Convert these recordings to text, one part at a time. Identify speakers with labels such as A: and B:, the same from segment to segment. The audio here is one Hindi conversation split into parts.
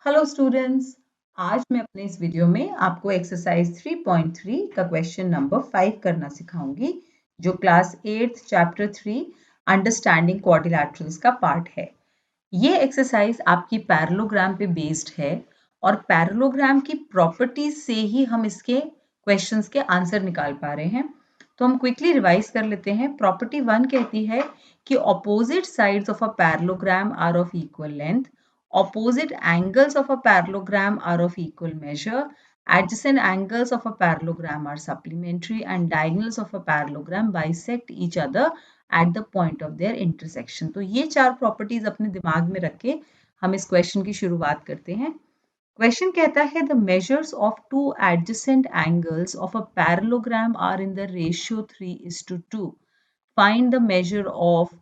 A: हेलो स्टूडेंट्स, आज मैं अपने इस वीडियो में आपको एक्सरसाइज 3.3 का क्वेश्चन नंबर 5 करना सिखाऊंगी जो क्लास 8 चैप्टर 3 अंडरस्टैंडिंग क्वाड्रिलैटरल्स का पार्ट है। ये एक्सरसाइज आपकी पैरेललोग्राम पे बेस्ड है और पैरेललोग्राम की प्रॉपर्टीज से ही हम इसके क्वेश्चंस के आंसर निकाल पा रहे हैं। तो हम क्विकली रिवाइज कर लेते हैं। प्रॉपर्टी 1 कहती है कि opposite sides of a parallelogram are of equal length, opposite angles of a parallelogram are of equal measure, adjacent angles of a parallelogram are supplementary, and diagonals of a parallelogram bisect each other at the point of their intersection। तो ये चार प्रॉपर्टीज अपने दिमाग में रख के हम इस क्वेश्चन की शुरुआत करते हैं। क्वेश्चन कहता है the measures of two adjacent angles of a parallelogram are in the ratio 3:2. Find the measure of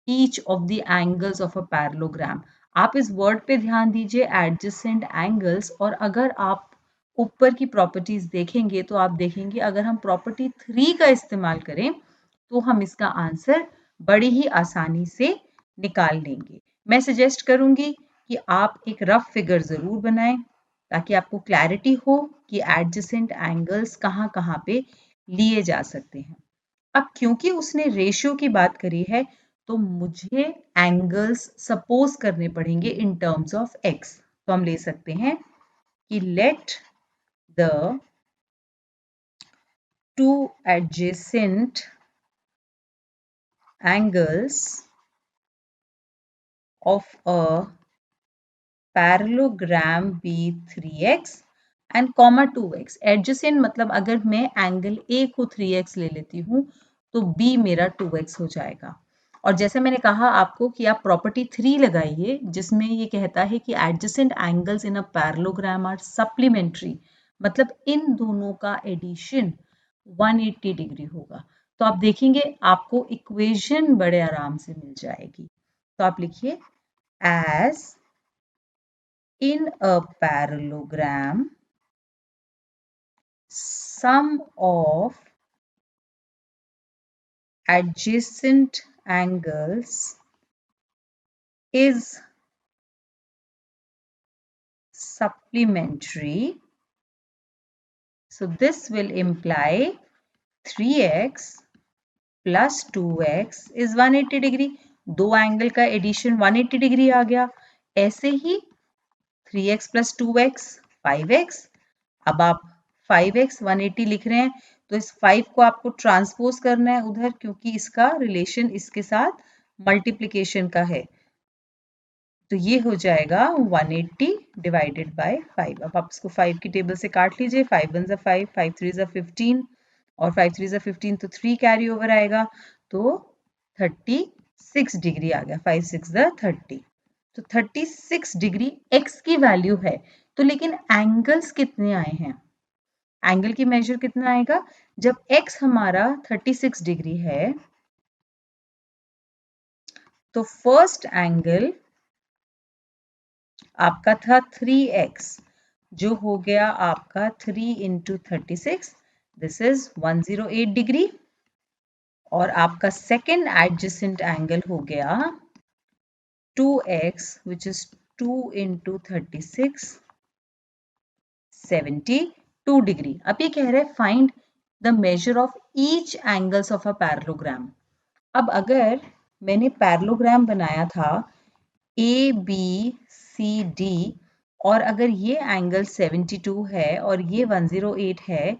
A: each of the angles of a parallelogram। आप इस वर्ड पे ध्यान दीजिए एडजेसेंट एंगल्स, और अगर आप ऊपर की प्रॉपर्टीज देखेंगे तो आप देखेंगे अगर हम प्रॉपर्टी 3 का इस्तेमाल करें तो हम इसका आंसर बड़ी ही आसानी से निकाल लेंगे। मैं सजेस्ट करूंगी कि आप एक रफ फिगर जरूर बनाएं ताकि आपको क्लैरिटी हो कि एडजेसेंट एंगल्स कहाँ कहाँ पे लिए जा सकते हैं। अब क्योंकि उसने रेशियो की बात करी है तो मुझे एंगल्स सपोज करने पड़ेंगे इन टर्म्स ऑफ एक्स। तो हम ले सकते हैं कि let the two adjacent angles of a parallelogram be 3x and comma 2x। Adjacent मतलब अगर मैं एंगल ए को 3x ले लेती हूँ तो b मेरा 2x हो जाएगा। और जैसे मैंने कहा आपको कि आप प्रॉपर्टी 3 लगाइए जिसमें ये कहता है कि adjacent angles in a parallelogram are supplementary, मतलब इन दोनों का एडिशन 180 डिग्री होगा। तो आप देखेंगे आपको इक्वेशन बड़े आराम से मिल जाएगी। तो आप लिखिए as in a parallelogram, sum of adjacent angles is supplementary. So this will imply 3x plus 2x is 180 degree। दो एंगल का एडिशन 180 डिग्री आ गया। ऐसे ही 3x plus 2x 5x। अब आप 5x 180 लिख रहे हैं तो इस 5 को आपको ट्रांसपोज करना है उधर, क्योंकि इसका रिलेशन इसके साथ मल्टीप्लिकेशन का है। तो ये हो जाएगा 180 डिवाइडेड बाय 5। अब आप इसको 5 की टेबल से काट लीजिए। 5 1 5, 5 3 15 और 5 3 15 तो 3 कैरी ओवर आएगा तो 36 डिग्री आ गया। 5 6 30, तो 36 डिग्री x की वैल्यू है। तो लेकिन एंगल्स कितने आए हैं? एंगल की मेजर कितना आएगा जब x हमारा 36 डिग्री है तो फर्स्ट एंगल आपका था 3x जो हो गया आपका 3 into 36, दिस इज 108 डिग्री। और आपका सेकेंड एडजेसेंट एंगल हो गया 2x which is 2 into 36, 72 degree. अब ये कह रहे हैं find the measure of each angles of a parallelogram. अब अगर मैंने पैरेललोग्राम बनाया था ए बी सी डी और अगर ये एंगल 72 है और ये 108 है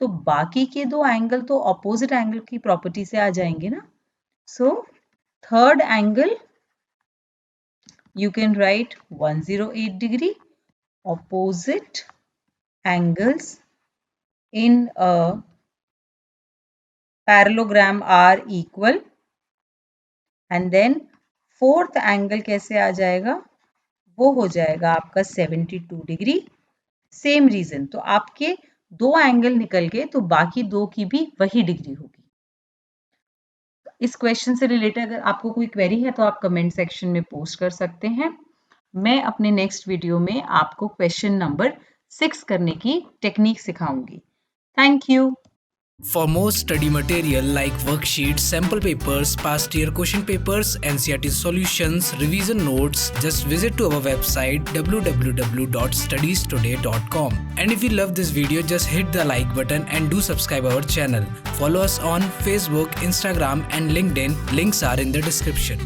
A: तो बाकी के दो एंगल तो ऑपोजिट एंगल की प्रॉपर्टी से आ जाएंगे ना। So third angle you can write 108 degree। Opposite angles in a parallelogram are equal, and then fourth angle कैसे आ जाएगा? वो हो जाएगा आपका 72 डिग्री। सेम रीजन, तो आपके दो एंगल निकल गए तो बाकी दो की भी वही डिग्री होगी। इस क्वेश्चन से रिलेटेड अगर आपको कोई क्वेरी है तो आप कमेंट सेक्शन में पोस्ट कर सकते हैं। मैं अपने नेक्स्ट वीडियो में आपको क्वेश्चन नंबर 6 करने की टेक्निक सिखाऊंगी। Thank you.
B: For more study material like worksheets, sample papers, past year question papers, NCERT solutions, revision notes, just visit to our website www.studiestoday.com. And if you love this video, just hit the like button and do subscribe our channel. Follow us on Facebook, Instagram and LinkedIn. Links are in the description.